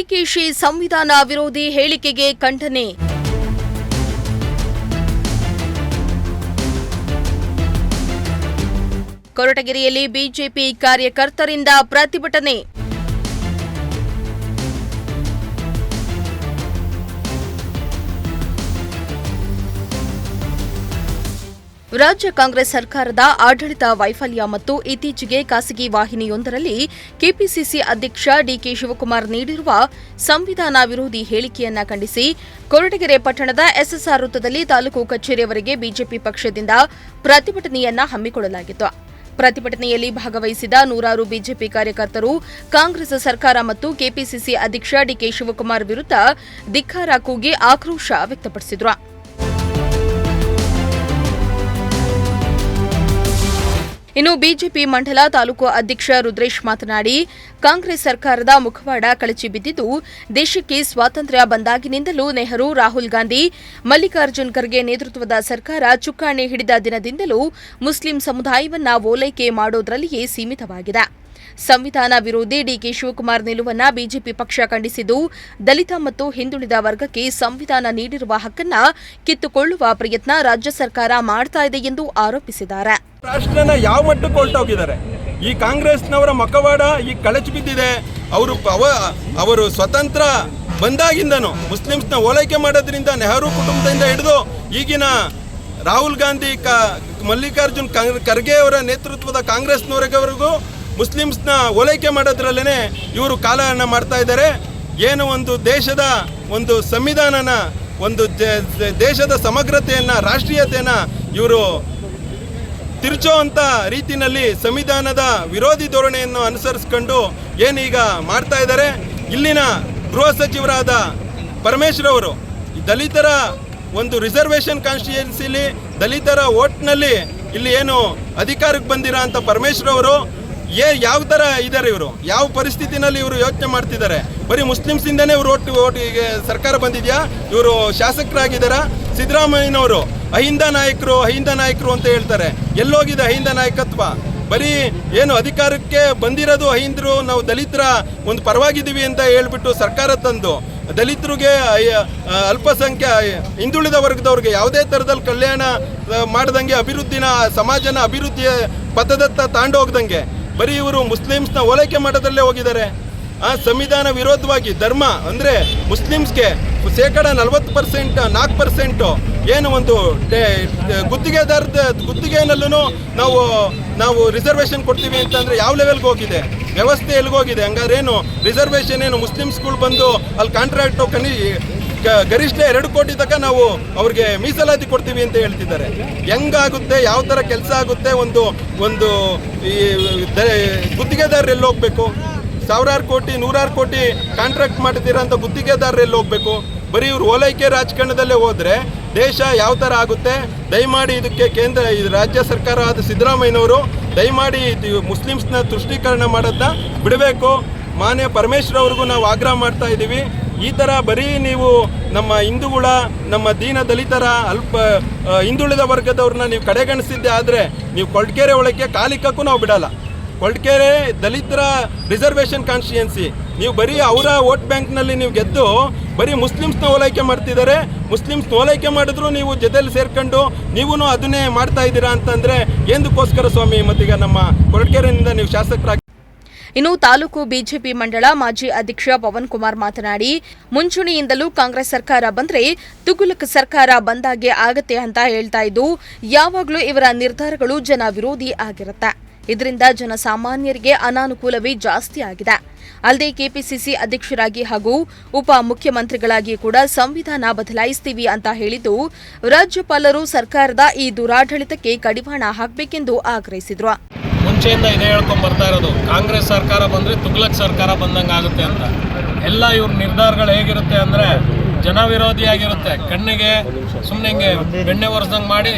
ಡಿಕೆಶಿ ಸಂವಿಧಾನ ವಿರೋಧಿ ಹೇಳಿಕೆಗೆ ಖಂಡನೆ. ಕೊರಟಗೆರೆಯಲ್ಲಿ ಬಿಜೆಪಿ ಕಾರ್ಯಕರ್ತರಿಂದ ಪ್ರತಿಭಟನೆ. ರಾಜ್ಯ ಕಾಂಗ್ರೆಸ್ ಸರ್ಕಾರದ ಆಡಳಿತ ವೈಫಲ್ಯ ಮತ್ತು ಇತ್ತೀಚೆಗೆ ಖಾಸಗಿ ವಾಹಿನಿಯೊಂದರಲ್ಲಿ ಕೆಪಿಸಿಸಿ ಅಧ್ಯಕ್ಷ ಡಿಕೆ ಶಿವಕುಮಾರ್ ನೀಡಿರುವ ಸಂವಿಧಾನ ವಿರೋಧಿ ಹೇಳಿಕೆಯನ್ನ ಖಂಡಿಸಿ ಕೊರಟಗೆರೆ ಪಟ್ಟಣದ ಎಸ್ಎಸ್ಆರ್ ವೃತ್ತದಲ್ಲಿ ತಾಲೂಕು ಕಚೇರಿಯವರೆಗೆ ಬಿಜೆಪಿ ಪಕ್ಷದಿಂದ ಪ್ರತಿಭಟನೆಯನ್ನ ಹಮ್ಮಿಕೊಳ್ಳಲಾಗಿತ್ತು. ಪ್ರತಿಭಟನೆಯಲ್ಲಿ ಭಾಗವಹಿಸಿದ ನೂರಾರು ಬಿಜೆಪಿ ಕಾರ್ಯಕರ್ತರು ಕಾಂಗ್ರೆಸ್ ಸರ್ಕಾರ ಮತ್ತು ಕೆಪಿಸಿಸಿ ಅಧ್ಯಕ್ಷ ಡಿಕೆ ಶಿವಕುಮಾರ್ ವಿರುದ್ಧ ಧಿಕ್ಕಾರ ಕೂಗಿ ಆಕ್ರೋಶ ವ್ಯಕ್ತಪಡಿಸಿದರು. ಇನ್ನು ಬಿಜೆಪಿ ಮಂಡಲ ತಾಲೂಕು ಅಧ್ಯಕ್ಷ ರುದ್ರೇಶ್ ಮಾತನಾಡಿ, ಕಾಂಗ್ರೆಸ್ ಸರ್ಕಾರದ ಮುಖವಾಡ ಕಳಚಿ ಬಿದ್ದಿದ್ದು, ದೇಶಕ್ಕೆ ಸ್ವಾತಂತ್ರ್ಯ ಬಂದಾಗಿನಿಂದಲೂ ನೆಹರು, ರಾಹುಲ್ ಗಾಂಧಿ, ಮಲ್ಲಿಕಾರ್ಜುನ್ ಖರ್ಗೆ ನೇತೃತ್ವದ ಸರ್ಕಾರ ಚುಕ್ಕಾಣಿ ಹಿಡಿದ ದಿನದಿಂದಲೂ ಮುಸ್ಲಿಂ ಸಮುದಾಯವನ್ನ ಓಲೈಕೆ ಮಾಡೋದ್ರಲ್ಲಿಯೇ ಸೀಮಿತವಾಗಿದೆ. ಸಂವಿಧಾನ ವಿರೋಧಿ ಡಿಕೆ ಶಿವಕುಮಾರ್ ನಿಲುವನ್ನ ಬಿಜೆಪಿ ಪಕ್ಷ ಖಂಡಿಸಿದ್ದು, ದಲಿತ ಮತ್ತು ಹಿಂದುಳಿದ ವರ್ಗಕ್ಕೆ ಸಂವಿಧಾನ ನೀಡಿರುವ ಹಕ್ಕನ್ನ ಕಿತ್ತುಕೊಳ್ಳುವ ಪ್ರಯತ್ನ ರಾಜ್ಯ ಸರ್ಕಾರ ಮಾಡ್ತಾ ಇದೆ ಎಂದು ಆರೋಪಿಸಿದ್ದಾರೆ. ರಾಷ್ಟ್ರನ ಯಾವ ಮಟ್ಟಕ್ಕೆ ಹೊರಟೋಗಿದ್ದಾರೆ. ಈ ಕಾಂಗ್ರೆಸ್ನವರ ಮುಖವಾಡ ಈ ಕಳಚಿ ಬಿದ್ದಿದೆ. ಅವರು ಸ್ವತಂತ್ರ ಬಂದಾಗಿಂದನು ಮುಸ್ಲಿಮ್ಸ್ನ ಓಲೈಕೆ ಮಾಡೋದ್ರಿಂದ ನೆಹರು ಕುಟುಂಬದಿಂದ ಹಿಡಿದು ಈಗಿನ ರಾಹುಲ್ ಗಾಂಧಿ, ಮಲ್ಲಿಕಾರ್ಜುನ್ ಖರ್ಗೆ ಅವರ ನೇತೃತ್ವದ ಕಾಂಗ್ರೆಸ್ನವರೆಗೂ ಮುಸ್ಲಿಮ್ಸ್ನ ಓಲೈಕೆ ಮಾಡೋದ್ರಲ್ಲೇ ಇವರು ಕಾಲಹರಣ ಮಾಡ್ತಾ ಇದ್ದಾರೆ. ಏನು ಒಂದು ದೇಶದ ಒಂದು ಸಂವಿಧಾನನ, ಒಂದು ದೇಶದ ಸಮಗ್ರತೆಯನ್ನು, ರಾಷ್ಟ್ರೀಯತೆಯನ್ನು ಇವರು ತಿರುಚುವಂಥ ರೀತಿಯಲ್ಲಿ ಸಂವಿಧಾನದ ವಿರೋಧಿ ಧೋರಣೆಯನ್ನು ಅನುಸರಿಸಿಕೊಂಡು ಏನೀಗ ಮಾಡ್ತಾ ಇದ್ದಾರೆ. ಇಲ್ಲಿನ ಗೃಹ ಸಚಿವರಾದ ಪರಮೇಶ್ವರ್ ಅವರು ದಲಿತರ ಒಂದು ರಿಸರ್ವೇಷನ್ ಕಾನ್ಸ್ಟಿಟ್ಯೂನ್ಸಿಲಿ ದಲಿತರ ಓಟ್ನಲ್ಲಿ ಇಲ್ಲಿ ಏನು ಅಧಿಕಾರಕ್ಕೆ ಬಂದಿರೋ ಅಂಥ ಪರಮೇಶ್ವರ್ ಅವರು ಯಾವ ಥರ ಇದ್ದಾರೆ, ಇವರು ಯಾವ ಪರಿಸ್ಥಿತಿನಲ್ಲಿ ಇವರು ಯೋಚನೆ ಮಾಡ್ತಿದ್ದಾರೆ. ಬರೀ ಮುಸ್ಲಿಮ್ಸಿಂದನೇ ಇವರು ಓಟಿಗೆ ಸರ್ಕಾರ ಬಂದಿದೆಯಾ? ಇವರು ಶಾಸಕರಾಗಿದ್ದಾರಾ? ಸಿದ್ದರಾಮಯ್ಯನವರು ಅಹಿಂದ ನಾಯಕರು ಅಂತ ಹೇಳ್ತಾರೆ. ಎಲ್ಲೋಗಿದೆ ಅಹಿಂದ ನಾಯಕತ್ವ? ಬರೀ ಏನು ಅಧಿಕಾರಕ್ಕೆ ಬಂದಿರೋದು ಅಹಿಂದರು, ನಾವು ದಲಿತರ ಒಂದು ಪರವಾಗಿದ್ದೀವಿ ಅಂತ ಹೇಳ್ಬಿಟ್ಟು ಸರ್ಕಾರ ತಂದು ದಲಿತರಿಗೆ, ಹಿಂದುಳಿದ ವರ್ಗದವ್ರಿಗೆ ಯಾವುದೇ ಥರದಲ್ಲಿ ಕಲ್ಯಾಣ ಮಾಡ್ದಂಗೆ, ಅಭಿವೃದ್ಧಿನ, ಸಮಾಜನ ಅಭಿವೃದ್ಧಿಯ ಪಥದತ್ತ ತಾಂಡೋಗ್ದಂಗೆ ಬರೀ ಇವರು ಮುಸ್ಲಿಮ್ಸ್ನ ಓಲೈಕೆ ಮಾಡೋದಲ್ಲೇ ಹೋಗಿದ್ದಾರೆ. ಸಂವಿಧಾನ ವಿರೋಧವಾಗಿ ಧರ್ಮ ಅಂದರೆ ಮುಸ್ಲಿಮ್ಸ್ಗೆ 40%, 4% ಏನು ಒಂದು ಗುತ್ತಿಗೆನಲ್ಲೂ ನಾವು ರಿಸರ್ವೇಷನ್ ಕೊಡ್ತೀವಿ ಅಂತಂದರೆ ಯಾವ ಲೆವೆಲ್ಗೆ ಹೋಗಿದೆ, ವ್ಯವಸ್ಥೆ ಎಲ್ಲಿಗೋಗಿದೆ? ಹಂಗಾರೇನು ರಿಸರ್ವೇಷನ್ ಏನು ಮುಸ್ಲಿಮ್ಸ್ಗಳು ಬಂದು ಅಲ್ಲಿ ಕಾಂಟ್ರಾಕ್ಟು ಗರಿಷ್ಠ 2 ಕೋಟಿ ತನಕ ನಾವು ಅವ್ರಿಗೆ ಮೀಸಲಾತಿ ಕೊಡ್ತೀವಿ ಅಂತ ಹೇಳ್ತಿದ್ದಾರೆ. ಹೆಂಗಾಗುತ್ತೆ? ಯಾವ ಥರ ಕೆಲಸ ಆಗುತ್ತೆ? ಒಂದು ಈ ಗುತ್ತಿಗೆದಾರರು ಎಲ್ಲಿ ಹೋಗಬೇಕು? 1000 ಕೋಟಿ 100 ಕೋಟಿ ಕಾಂಟ್ರಾಕ್ಟ್ ಮಾಡ್ತಿರೋಂಥ ಗುತ್ತಿಗೆದಾರರು ಎಲ್ಲಿ ಹೋಗಬೇಕು? ಬರೀ ಇವರು ಓಲೈಕೆ ರಾಜಕಾರಣದಲ್ಲೇ ಹೋದರೆ ದೇಶ ಯಾವ ಥರ ಆಗುತ್ತೆ? ದಯಮಾಡಿ ಇದಕ್ಕೆ ರಾಜ್ಯ ಸರ್ಕಾರ ಆದ ಸಿದ್ದರಾಮಯ್ಯನವರು ದಯಮಾಡಿ ಮುಸ್ಲಿಮ್ಸ್ನ ತುಷ್ಟೀಕರಣ ಮಾಡೋದನ್ನ ಬಿಡಬೇಕು. ಮಾನ್ಯ ಪರಮೇಶ್ವರ್ ಅವ್ರಿಗೂ ನಾವು ಆಗ್ರಹ ಮಾಡ್ತಾ ಇದ್ದೀವಿ. ಈ ಥರ ಬರೀ ನೀವು ನಮ್ಮ ಹಿಂದೂಗಳ, ನಮ್ಮ ದೀನ ದಲಿತರ, ಹಿಂದುಳಿದ ವರ್ಗದವ್ರನ್ನ ನೀವು ಕಡೆಗಣಿಸಿದ್ದೆ ಆದರೆ ನೀವು ಕೊರಟಗೆರೆ ಒಳಗೆ ಕಾಲಿಕ್ಕೂ ನಾವು ಬಿಡಲ್ಲ. ಕೊರಟಗೆರೆ ದಲಿತರ ರಿಸರ್ವೇಷನ್ ಕಾನ್ಸ್ಟಿಟ್ಯೂನ್ಸಿ, ನೀವು ಬರೀ ಅವರ ವೋಟ್ ಬ್ಯಾಂಕ್ನಲ್ಲಿ ನೀವು ಗೆದ್ದು ಬರೀ ಮುಸ್ಲಿಮ್ಸ್ನ ಓಲೈಕೆ ಮಾಡ್ತಿದ್ದಾರೆ. ಮುಸ್ಲಿಮ್ಸ್ನ ಓಲೈಕೆ ಮಾಡಿದ್ರು ನೀವು ಜೊತೆಯಲ್ಲಿ ಸೇರ್ಕೊಂಡು ನೀವು ಅದನ್ನೇ ಮಾಡ್ತಾ ಇದ್ದೀರಾ ಅಂತಂದರೆ ಏನಕ್ಕೋಸ್ಕರ ಸ್ವಾಮಿ? ಮತ್ತೀಗ ನಮ್ಮ ಕೊರಟಗೆರೆಯಿಂದ ನೀವು ಶಾಸಕರಾಗಿ. ಇನ್ನು ತಾಲೂಕು ಬಿಜೆಪಿ ಮಂಡಳ ಮಾಜಿ ಅಧ್ಯಕ್ಷ ಪವನ್ ಕುಮಾರ್ ಮಾತನಾಡಿ, ಮುಂಚೂಣಿಯಿಂದಲೂ ಕಾಂಗ್ರೆಸ್ ಸರ್ಕಾರ ಬಂದ್ರೆ ತುಗುಲಕ್ ಸರ್ಕಾರ ಬಂದಾಗೆ ಆಗತ್ತೆ ಅಂತ ಹೇಳ್ತಾ ಇದ್ದು, ಯಾವಾಗಲೂ ಇವರ ನಿರ್ಧಾರಗಳು ಜನ ವಿರೋಧಿ ಆಗಿರುತ್ತೆ. ಇದರಿಂದ ಜನಸಾಮಾನ್ಯರಿಗೆ ಅನಾನುಕೂಲವೇ ಜಾಸ್ತಿ ಆಗಿದೆ. ಅಲ್ಲದೆ ಕೆಪಿಸಿಸಿ ಅಧ್ಯಕ್ಷರಾಗಿ ಹಾಗೂ ಉಪ ಮುಖ್ಯಮಂತ್ರಿಗಳಾಗಿ ಕೂಡ ಸಂವಿಧಾನ ಬದಲಾಯಿಸ್ತೀವಿ ಅಂತ ಹೇಳಿದ್ದು, ರಾಜ್ಯಪಾಲರು ಸರ್ಕಾರದ ಈ ದುರಾಡಳಿತಕ್ಕೆ ಕಡಿವಾಣ ಹಾಕಬೇಕೆಂದು ಆಗ್ರಹಿಸಿದ್ರು. ಮುಂಚೆಯಿಂದ ಇದೇ ಹೇಳ್ಕೊಂಡು ಬರ್ತಾ ಇರೋದು, ಕಾಂಗ್ರೆಸ್ ಸರ್ಕಾರ ಬಂದರೆ ತುಗ್ಲಕ್ ಸರ್ಕಾರ ಬಂದಂಗೆ ಆಗುತ್ತೆ ಅಂತ. ಎಲ್ಲ ಇವ್ರ ನಿರ್ಧಾರಗಳು ಹೇಗಿರುತ್ತೆ ಅಂದರೆ ಜನವಿರೋಧಿಯಾಗಿರುತ್ತೆ. ಕಣ್ಣಿಗೆ ಸುಮ್ಮನೆ ಹಿಂಗೆ ಬೆಣ್ಣೆ ಒರೆಸ್ದಂಗೆ ಮಾಡಿ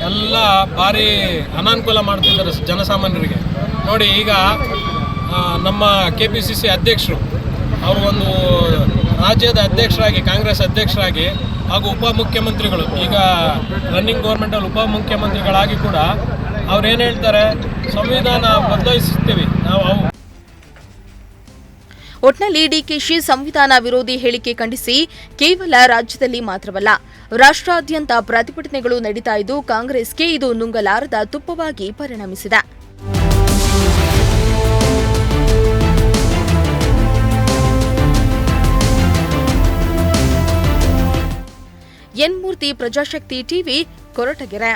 ಎಲ್ಲ ಭಾರಿ ಅನಾನುಕೂಲ ಮಾಡ್ತಿದ್ದಾರೆ ಜನಸಾಮಾನ್ಯರಿಗೆ. ನೋಡಿ, ಈಗ ನಮ್ಮ KPCC ಅಧ್ಯಕ್ಷರು ಅವರು ಒಂದು ರಾಜ್ಯದ ಅಧ್ಯಕ್ಷರಾಗಿ, ಕಾಂಗ್ರೆಸ್ ಅಧ್ಯಕ್ಷರಾಗಿ ಹಾಗೂ ಉಪಮುಖ್ಯಮಂತ್ರಿಗಳು, ಈಗ ರನ್ನಿಂಗ್ ಗೌರ್ಮೆಂಟಲ್ಲಿ ಉಪಮುಖ್ಯಮಂತ್ರಿಗಳಾಗಿ ಕೂಡ ಅವ್ರೇನು ಹೇಳ್ತಾರೆ, ಸಂವಿಧಾನ ಬದಲಾಯಿಸ್ತೀವಿ ನಾವು. ಒಟ್ನಲ್ಲಿ ಡಿಕೆಶಿ ಸಂವಿಧಾನ ವಿರೋಧಿ ಹೇಳಿಕೆ ಖಂಡಿಸಿ ಕೇವಲ ರಾಜ್ಯದಲ್ಲಿ ಮಾತ್ರವಲ್ಲ, ರಾಷ್ಟ್ರಾದ್ಯಂತ ಪ್ರತಿಭಟನೆಗಳು ನಡೀತಾ ಇದ್ದು ಕಾಂಗ್ರೆಸ್ಗೆ ಇದು ನುಂಗಲಾರದ ತುಪ್ಪವಾಗಿ ಪರಿಣಮಿಸಿದೆ. ಎನ್ ಮೂರ್ತಿ, ಪ್ರಜಾಶಕ್ತಿ ಟಿವಿ, ಕೊರಟಗೆರೆ.